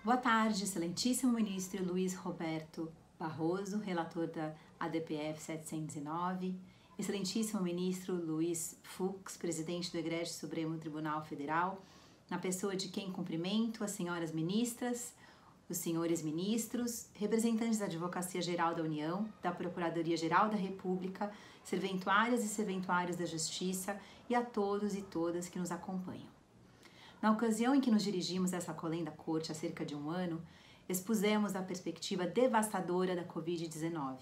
Boa tarde, excelentíssimo ministro Luiz Roberto Barroso, relator da ADPF 709, excelentíssimo ministro Luiz Fux, presidente do Egrégio Supremo Tribunal Federal, na pessoa de quem cumprimento as senhoras ministras, os senhores ministros, representantes da Advocacia Geral da União, da Procuradoria-Geral da República, serventuárias e serventuários da Justiça e a todos e todas que nos acompanham. Na ocasião em que nos dirigimos a essa colenda corte há cerca de um ano, expusemos a perspectiva devastadora da Covid-19,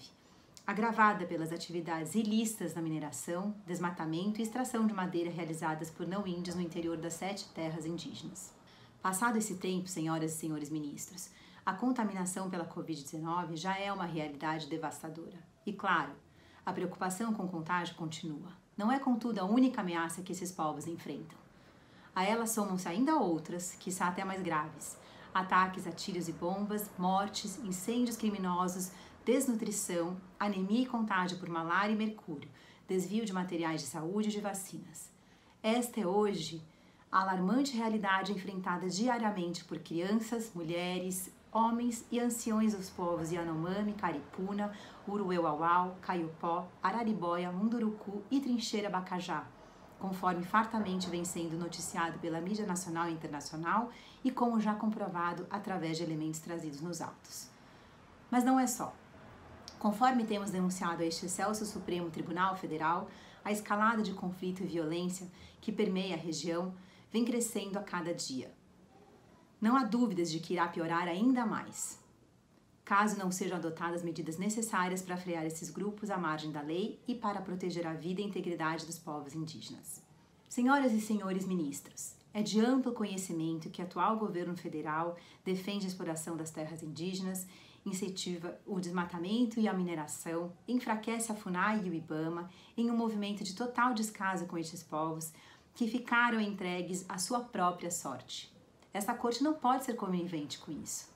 agravada pelas atividades ilícitas na mineração, desmatamento e extração de madeira realizadas por não-índios no interior das 7 terras indígenas. Passado esse tempo, senhoras e senhores ministros, a contaminação pela Covid-19 já é uma realidade devastadora. E claro, a preocupação com o contágio continua. Não é, contudo, a única ameaça que esses povos enfrentam. A elas somam-se ainda outras, quiçá até mais graves: ataques a tiros e bombas, mortes, incêndios criminosos, desnutrição, anemia e contágio por malária e mercúrio, desvio de materiais de saúde e de vacinas. Esta é hoje a alarmante realidade enfrentada diariamente por crianças, mulheres, homens e anciões dos povos Yanomami, Caripuna, Urueuauau, Caiupó, Araribóia, Munduruku e Trincheira Bacajá, conforme fartamente vem sendo noticiado pela mídia nacional e internacional e como já comprovado através de elementos trazidos nos autos. Mas não é só. Conforme temos denunciado a este excelso Supremo Tribunal Federal, a escalada de conflito e violência que permeia a região vem crescendo a cada dia. Não há dúvidas de que irá piorar ainda mais, caso não sejam adotadas medidas necessárias para frear esses grupos à margem da lei e para proteger a vida e a integridade dos povos indígenas. Senhoras e senhores ministros, é de amplo conhecimento que o atual governo federal defende a exploração das terras indígenas, incentiva o desmatamento e a mineração, enfraquece a FUNAI e o IBAMA em um movimento de total descaso com estes povos que ficaram entregues à sua própria sorte. Essa corte não pode ser conivente com isso.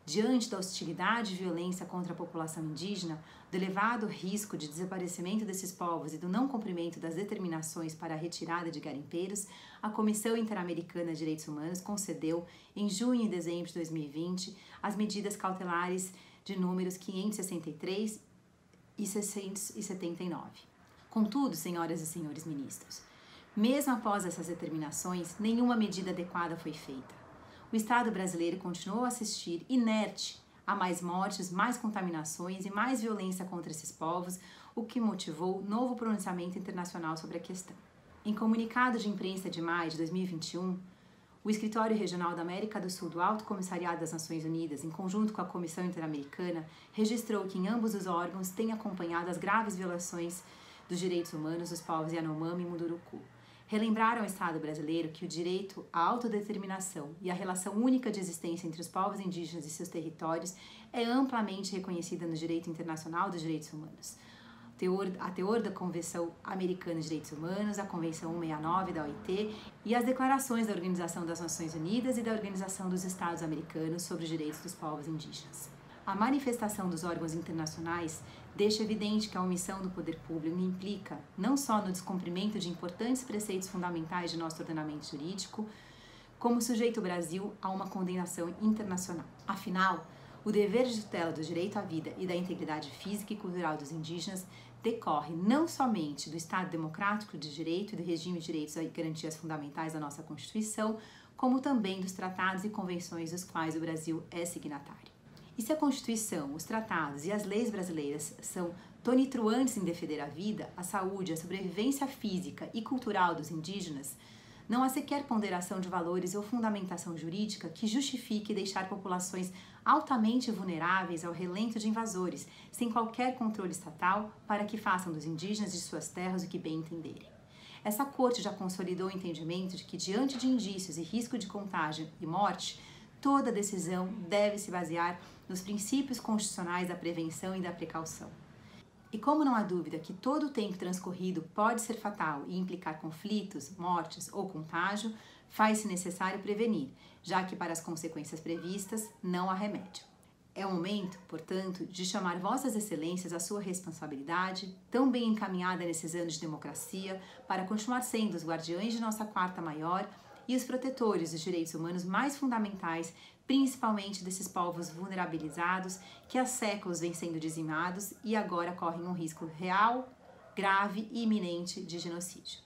Diante da hostilidade e violência contra a população indígena, do elevado risco de desaparecimento desses povos e do não cumprimento das determinações para a retirada de garimpeiros, a Comissão Interamericana de Direitos Humanos concedeu, em junho e dezembro de 2020, as medidas cautelares de números 563 e 679. Contudo, senhoras e senhores ministros, mesmo após essas determinações, nenhuma medida adequada foi feita. O Estado brasileiro continuou a assistir inerte a mais mortes, mais contaminações e mais violência contra esses povos, o que motivou novo pronunciamento internacional sobre a questão. Em comunicado de imprensa de maio de 2021, o Escritório Regional da América do Sul do Alto Comissariado das Nações Unidas, em conjunto com a Comissão Interamericana, registrou que em ambos os órgãos têm acompanhado as graves violações dos direitos humanos dos povos Yanomami e Munduruku. Relembraram ao Estado brasileiro que o direito à autodeterminação e a relação única de existência entre os povos indígenas e seus territórios é amplamente reconhecida no direito internacional dos direitos humanos. A teor da Convenção Americana de Direitos Humanos, a Convenção 169 da OIT e as declarações da Organização das Nações Unidas e da Organização dos Estados Americanos sobre os direitos dos povos indígenas. A manifestação dos órgãos internacionais deixa evidente que a omissão do poder público implica não só no descumprimento de importantes preceitos fundamentais de nosso ordenamento jurídico, como sujeita o Brasil a uma condenação internacional. Afinal, o dever de tutela do direito à vida e da integridade física e cultural dos indígenas decorre não somente do Estado democrático de direito e do regime de direitos e garantias fundamentais da nossa Constituição, como também dos tratados e convenções dos quais o Brasil é signatário. E se a Constituição, os tratados e as leis brasileiras são tonitruantes em defender a vida, a saúde, a sobrevivência física e cultural dos indígenas, não há sequer ponderação de valores ou fundamentação jurídica que justifique deixar populações altamente vulneráveis ao relento de invasores, sem qualquer controle estatal, para que façam dos indígenas de suas terras o que bem entenderem. Essa corte já consolidou o entendimento de que, diante de indícios e risco de contágio e morte, toda decisão deve se basear nos princípios constitucionais da prevenção e da precaução. E como não há dúvida que todo o tempo transcorrido pode ser fatal e implicar conflitos, mortes ou contágio, faz-se necessário prevenir, já que para as consequências previstas não há remédio. É o momento, portanto, de chamar Vossas Excelências à sua responsabilidade, tão bem encaminhada nesses anos de democracia, para continuar sendo os guardiões de nossa quarta maior e os protetores dos direitos humanos mais fundamentais, principalmente desses povos vulnerabilizados que há séculos vêm sendo dizimados e agora correm um risco real, grave e iminente de genocídio.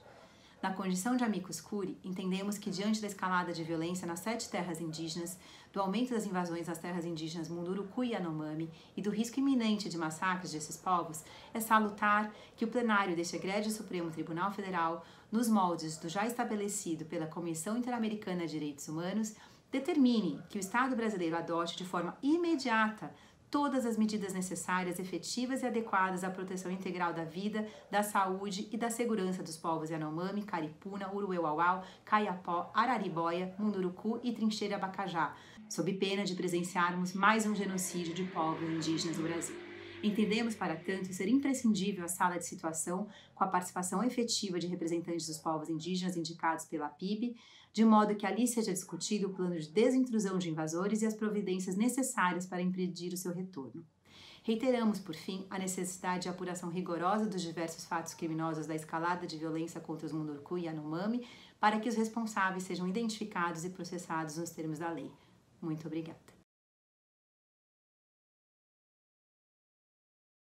Na condição de amicus curiae, entendemos que diante da escalada de violência nas 7 terras indígenas, do aumento das invasões às terras indígenas Munduruku e Yanomami e do risco iminente de massacres desses povos, é salutar que o plenário deste egrégio Supremo Tribunal Federal, nos moldes do já estabelecido pela Comissão Interamericana de Direitos Humanos, determine que o Estado brasileiro adote de forma imediata todas as medidas necessárias, efetivas e adequadas à proteção integral da vida, da saúde e da segurança dos povos Yanomami, Caripuna, Urueuauau, Kayapó, Araribóia, Munduruku e Trincheira Abacajá, sob pena de presenciarmos mais um genocídio de povos indígenas no Brasil. Entendemos, para tanto, ser imprescindível a sala de situação com a participação efetiva de representantes dos povos indígenas indicados pela PIB, de modo que ali seja discutido o plano de desintrusão de invasores e as providências necessárias para impedir o seu retorno. Reiteramos, por fim, a necessidade de apuração rigorosa dos diversos fatos criminosos da escalada de violência contra os Munduruku e Yanomami, para que os responsáveis sejam identificados e processados nos termos da lei. Muito obrigada.